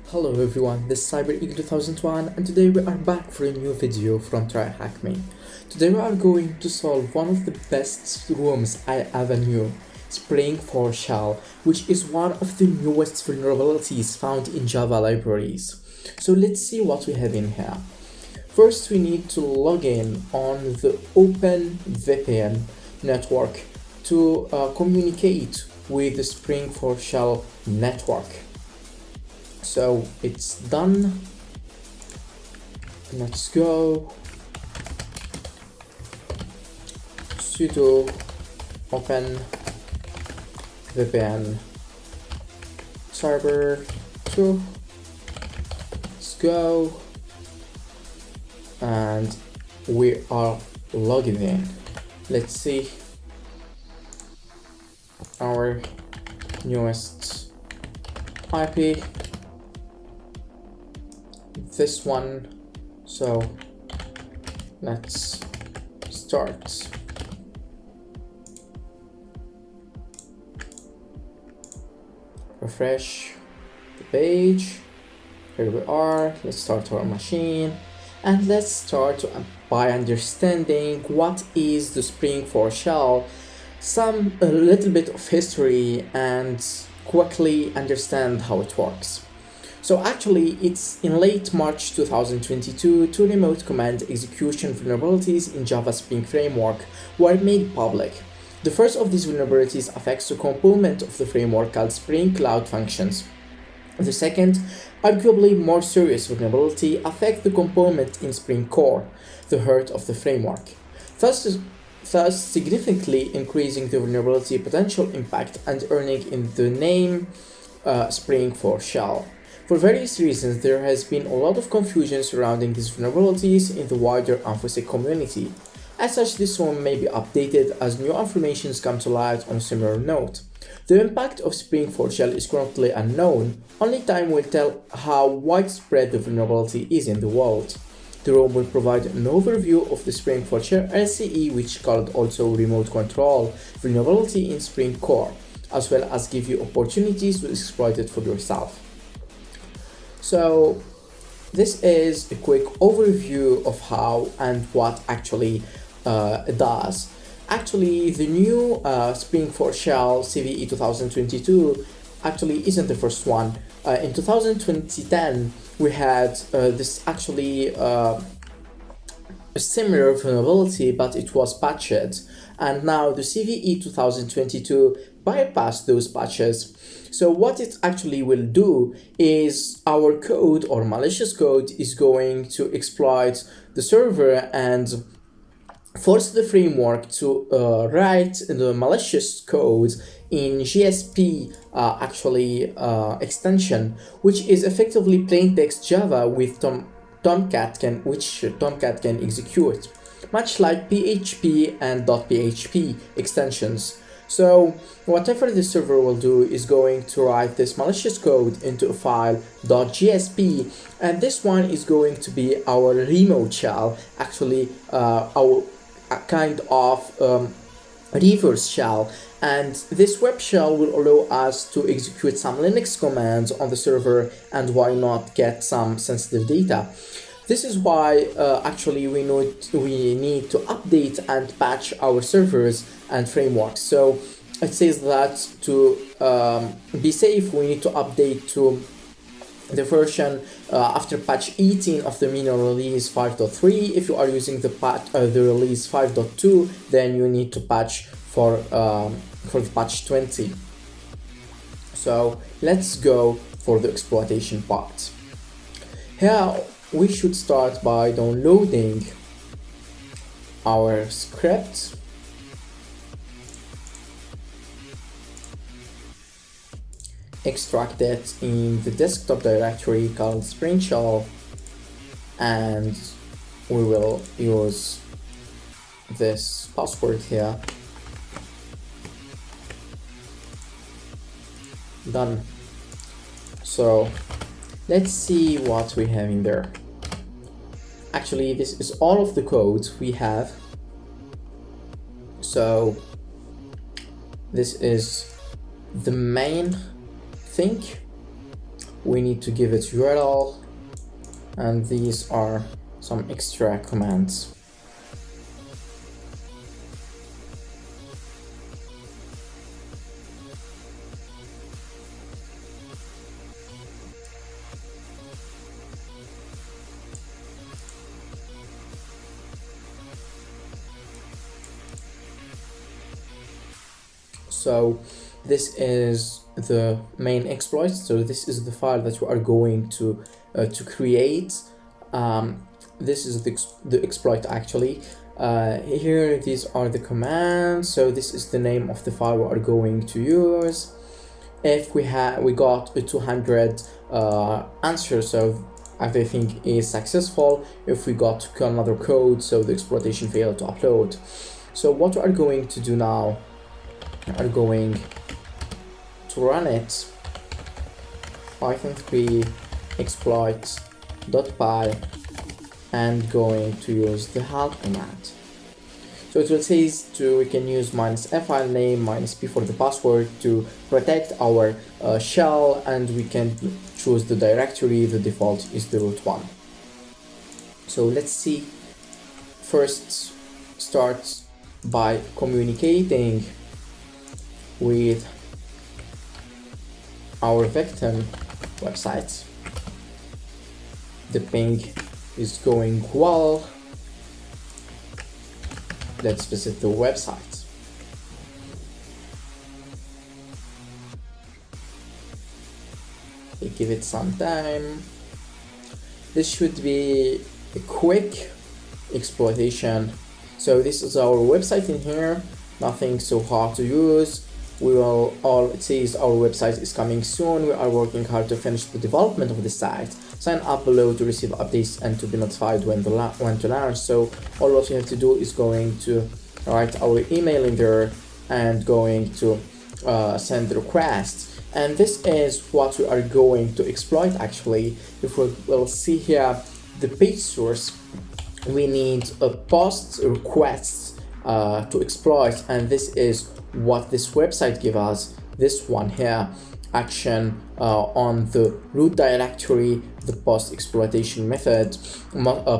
Hello everyone, this is cybereagle2001 and today we are back for a new video from tryhackme. Today we are going to solve one of the best rooms I ever knew, Spring4Shell, which is one of the newest vulnerabilities found in Java libraries. So let's see what we have in here. First we need to log in on the OpenVPN network to communicate with the Spring4Shell network. So it's done. Let's go. Sudo open VPN server 2. Let's go. And we are logging in. Let's see our newest IP. This one, so let's start. Refresh the page. Here we are. Let's start our machine and let's start by understanding what is the Spring4Shell, a little bit of history, and quickly understand how it works. So actually, it's in late March 2022, two remote command execution vulnerabilities in Java Spring framework were made public. The first of these vulnerabilities affects a component of the framework called Spring Cloud Functions. The second, arguably more serious vulnerability, affects the component in Spring Core, the heart of the framework, thus significantly increasing the vulnerability potential impact and earning in the name Spring4Shell. For various reasons, there has been a lot of confusion surrounding these vulnerabilities in the wider InfoSec community. As such, this one may be updated as new information comes to light on a similar note. The impact of Spring4Shell is currently unknown. Only time will tell how widespread the vulnerability is in the world. The ROM will provide an overview of the Spring4Shell LCE, which is called also remote control vulnerability in Spring Core, as well as give you opportunities to exploit it for yourself. So this is a quick overview of how and what actually it does. Actually, the new Spring4Shell CVE 2022 actually isn't the first one. In 2010, we had this actually a similar vulnerability, but it was patched. And now the CVE 2022 bypassed those patches. So what it actually will do is our code or malicious code is going to exploit the server and force the framework to write the malicious code in GSP extension, which is effectively plain text Java with Tomcat can execute, much like PHP and .php extensions. So whatever the server will do is going to write this malicious code into a file .gsp, and this one is going to be our remote shell, actually our kind of reverse shell, and this web shell will allow us to execute some Linux commands on the server and why not get some sensitive data. This is why actually we need to update and patch our servers and frameworks. So it says that to be safe, we need to update to the version after patch 18 of the mini release 5.3. If you are using the release 5.2, then you need to patch for the patch 20. So let's go for the exploitation part. Here we should start by downloading our script. Extract it in the desktop directory called Spring4Shell, and we will use this password here. Done. So let's see what we have in there. Actually, this is all of the code we have. So this is the main thing. we need to give it URL, and these are some extra commands. So this is the main exploit. So this is the file that you are going to create. This is the exploit actually. Here these are the commands. So this is the name of the file we are going to use. If we got a 200 answers, so everything is successful. If we got another code, so the exploitation failed to upload. So what we are going to do now, we are going to run it, Python 3 exploit.py, and going to use the help command. So it will say we can use -f file name, -p for the password to protect our shell, and we can choose the directory. The default is the root one. So let's see. First, start by communicating with our victim website. The ping is going well. Let's visit the website. Give it some time. This should be a quick exploitation. So this is our website in here, nothing so hard to use. It says our website is coming soon. We are working hard to finish the development of the site. Sign up below to receive updates and to be notified when to launch. So all what you have to do is going to write our email in there and going to send the request. And this is what we are going to exploit actually. If we'll see here the page source, we need a post request to exploit, and this is what this website gives us. This one here, action on the root directory, the post exploitation method,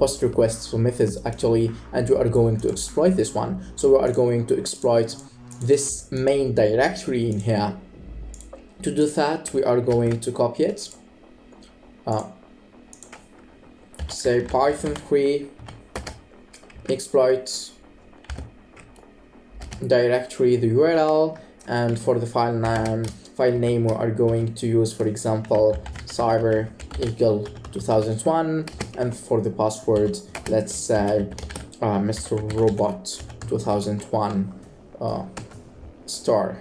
post requests for methods actually, and we are going to exploit this one. So we are going to exploit this main directory in here. To do that, we are going to copy it. Say Python 3 exploit directory, the URL, and for the file name we are going to use, for example, cybereagle2001, and for the password, let's say Mr. Robot 2001 star.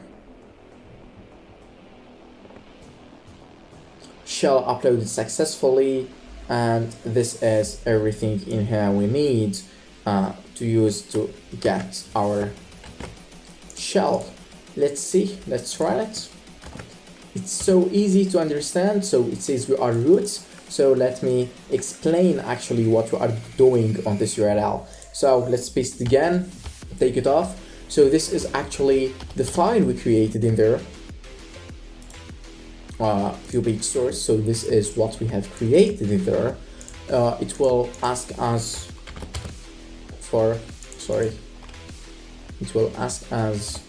Shell uploaded successfully, and this is everything in here we need to use to get our shell. Let's see, let's run it. It's so easy to understand. So it says we are root. So let me explain actually what we are doing on this URL. So let's paste it again, take it off. So this is actually the file we created in there. View page source. So this is what we have created in there. It will ask us for, it will ask us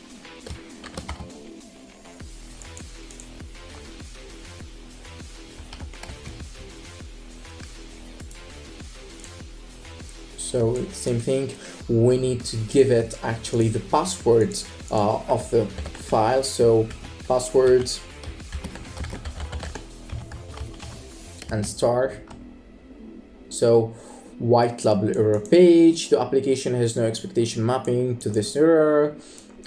so same thing, we need to give it actually the password of the file. So password and star. So white label error page, the application has no expectation mapping to this error.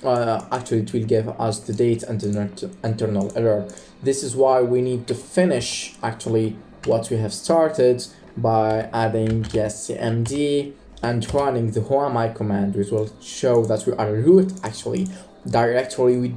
Actually it will give us the date and the internal error. This is why we need to finish actually what we have started by adding cmd and running the whoami command, which will show that we are root actually directory.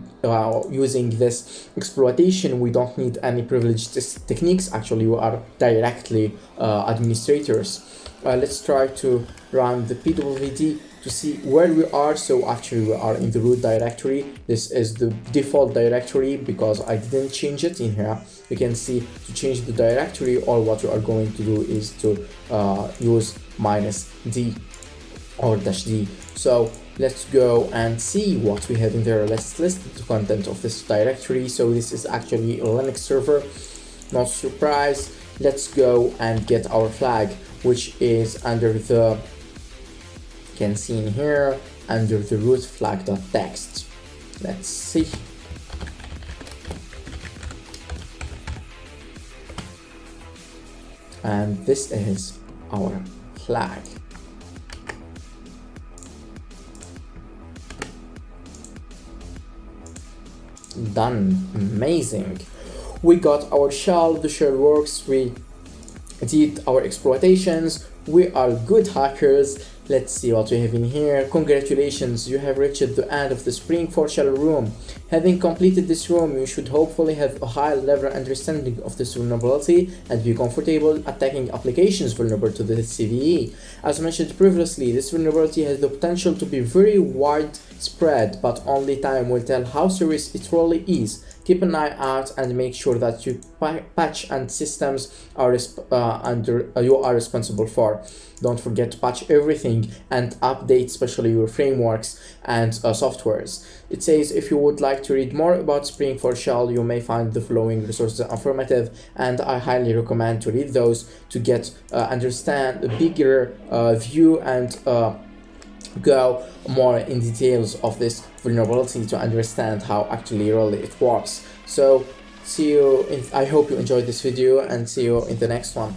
Using this exploitation, we don't need any privileged techniques. Actually, we are directly administrators. Let's try to run the pwd to see where we are. So actually we are in the root directory. This is the default directory because I didn't change it in here. You can see to change the directory, all what we are going to do is to use -d or -d. So let's go and see what we have in there. Let's list the content of this directory. So this is actually a Linux server, not surprise. Let's go and get our flag, which is under the, you can see in here, under the root flag.txt. Let's see. And this is our flag. Done. Amazing. We got our shell, the shell works, we did our exploitations, we are good hackers. Let's see what we have in here. Congratulations, you have reached the end of the Spring4Shell room. Having completed this room, you should hopefully have a high level understanding of this vulnerability and be comfortable attacking applications vulnerable to the CVE. As mentioned previously, this vulnerability has the potential to be very widespread, but only time will tell how serious it really is. Keep an eye out and make sure that you patch and systems are you are responsible for. Don't forget to patch everything and update especially your frameworks and softwares. It says if you would like to read more about Spring4Shell, you may find the following resources informative, and I highly recommend to read those to get understand a bigger view and go more in details of this vulnerability to understand how actually really it works. So see you I hope you enjoyed this video, and see you in the next one.